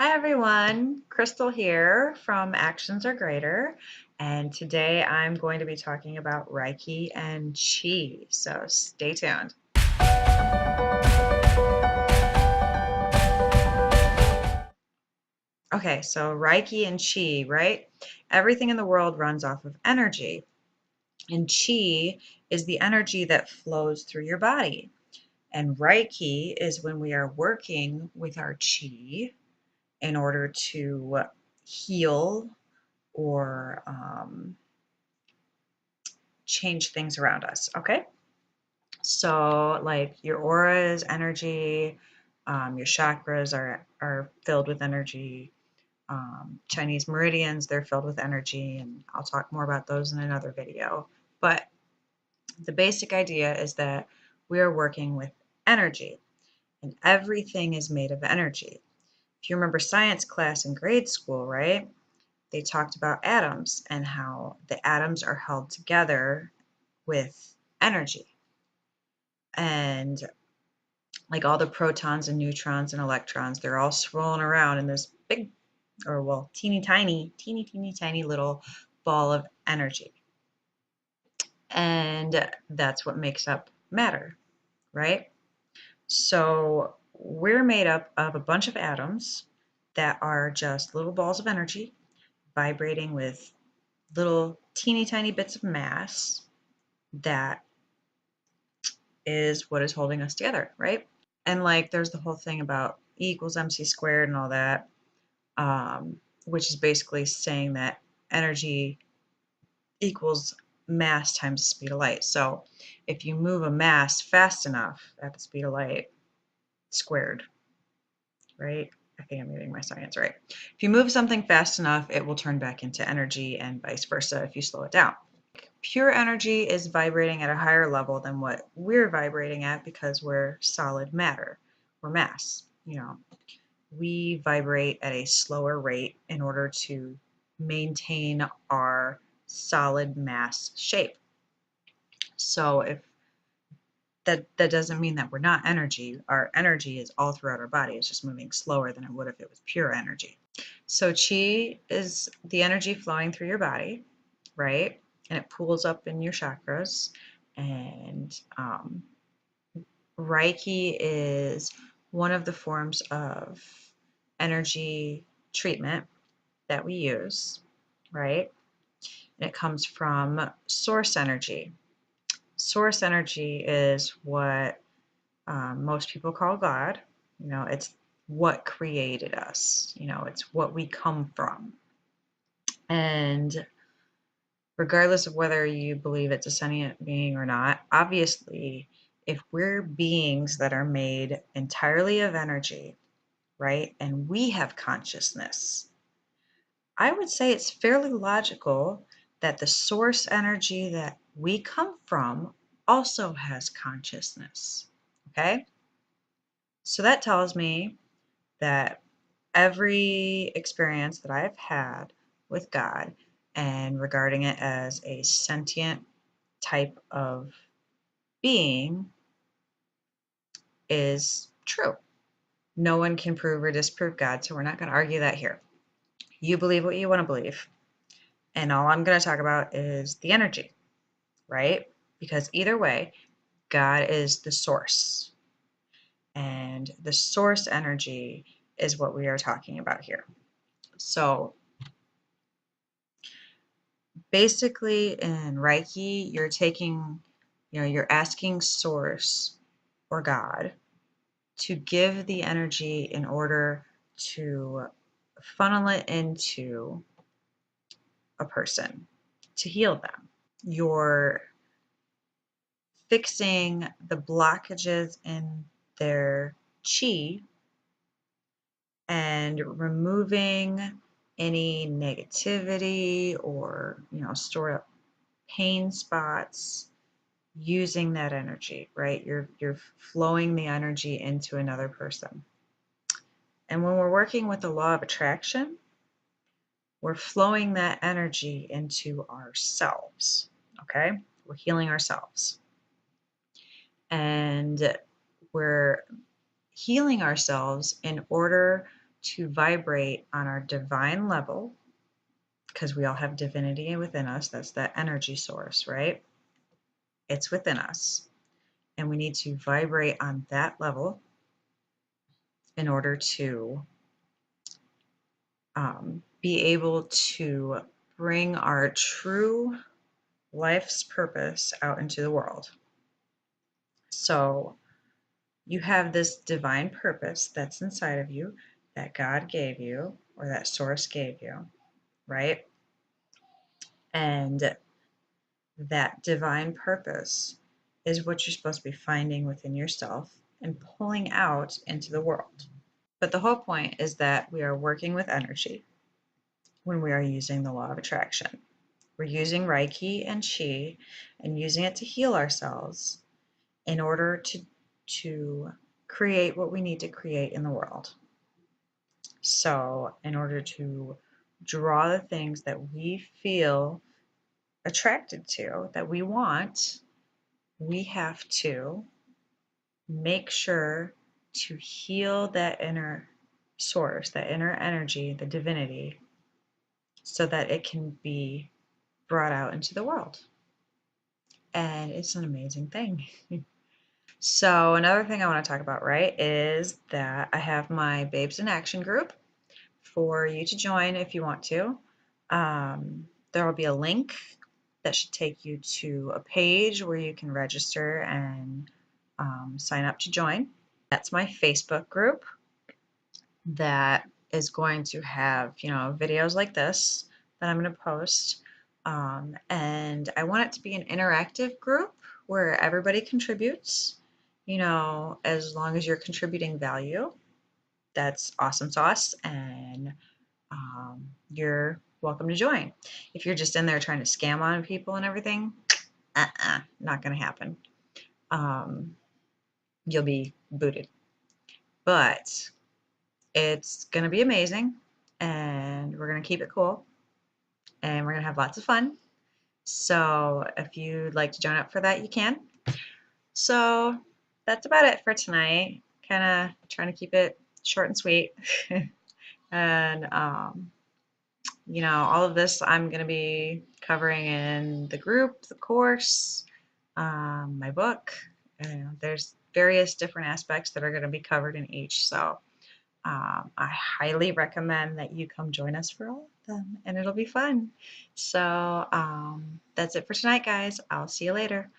Hi everyone, Crystal here from Actions Are Greater, and today I'm going to be talking about Reiki and Chi, so stay tuned. Okay, so Reiki and Chi, right? Everything in the world runs off of energy, and Chi is the energy that flows through your body. And Reiki is when we are working with our Chi in order to heal or change things around us. Okay. So, like your aura is energy, your chakras are filled with energy. Chinese meridians, they're filled with energy, and I'll talk more about those in another video. But the basic idea is that we are working with energy, and everything is made of energy. If you remember science class in grade school, right? They talked about atoms and how the atoms are held together with energy. And like all the protons and neutrons and electrons, they're all swirling around in this big, or well, teeny tiny little ball of energy. And that's what makes up matter, right? So we're made up of a bunch of atoms that are just little balls of energy vibrating with little teeny tiny bits of mass that is what is holding us together, right? And like there's the whole thing about E equals MC squared and all that, which is basically saying that energy equals mass times the speed of light. So if you move a mass fast enough at the speed of light squared, right? I think I'm getting my science right. If you move something fast enough, it will turn back into energy and vice versa if you slow it down. Pure energy is vibrating at a higher level than what we're vibrating at because we're solid matter. We're mass. We vibrate at a slower rate in order to maintain our solid mass shape. So if that doesn't mean that we're not energy. Our energy is all throughout our body. It's just moving slower than it would if it was pure energy. So chi is the energy flowing through your body, right? And it pools up in your chakras. And Reiki is one of the forms of energy treatment that we use, right? And it comes from source energy. Source energy is what most people call God. It's what created us. It's what we come from. And regardless of whether you believe it's a sentient being or not, obviously, if we're beings that are made entirely of energy, right, and we have consciousness, I would say it's fairly logical that the source energy that we come from also has consciousness. Okay? So that tells me that every experience that I've had with God and regarding it as a sentient type of being is true. No one can prove or disprove God, so we're not going to argue that here. You believe what you want to believe. And all I'm going to talk about is the energy, right? Because either way, God is the source. And the source energy is what we are talking about here. So basically in Reiki, you're asking source or God to give the energy in order to funnel it into a person to heal them. You're fixing the blockages in their chi and removing any negativity or stored up pain spots using that energy, right? You're flowing the energy into another person. And when we're working with the law of attraction, we're flowing that energy into ourselves, okay? We're healing ourselves. And we're healing ourselves in order to vibrate on our divine level, because we all have divinity within us. That's that energy source, right? It's within us. And we need to vibrate on that level in order to be able to bring our true life's purpose out into the world. So you have this divine purpose that's inside of you that God gave you or that source gave you, right? And that divine purpose is what you're supposed to be finding within yourself and pulling out into the world. But the whole point is that we are working with energy when we are using the law of attraction. We're using Reiki and Chi and using it to heal ourselves in order to create what we need to create in the world. So, in order to draw the things that we feel attracted to, that we want, we have to make sure to heal that inner source, that inner energy, the divinity, so that it can be brought out into the world. And it's an amazing thing. So, another thing I want to talk about, right, is that I have my Babes in Action group for you to join if you want to. There will be a link that should take you to a page where you can register and sign up to join. That's my Facebook group that is going to have, videos like this that I'm going to post. And I want it to be an interactive group where everybody contributes, as long as you're contributing value. That's awesome sauce, and you're welcome to join. If you're just in there trying to scam on people and everything, not going to happen. You'll be booted. But it's going to be amazing, and we're going to keep it cool, and we're going to have lots of fun. So if you'd like to join up for that, you can. So that's about it for tonight. Kind of trying to keep it short and sweet. And, all of this I'm going to be covering in the group, the course, my book. There's various different aspects that are going to be covered in each. So I highly recommend that you come join us for all of them, and it'll be fun. So that's it for tonight, guys. I'll see you later.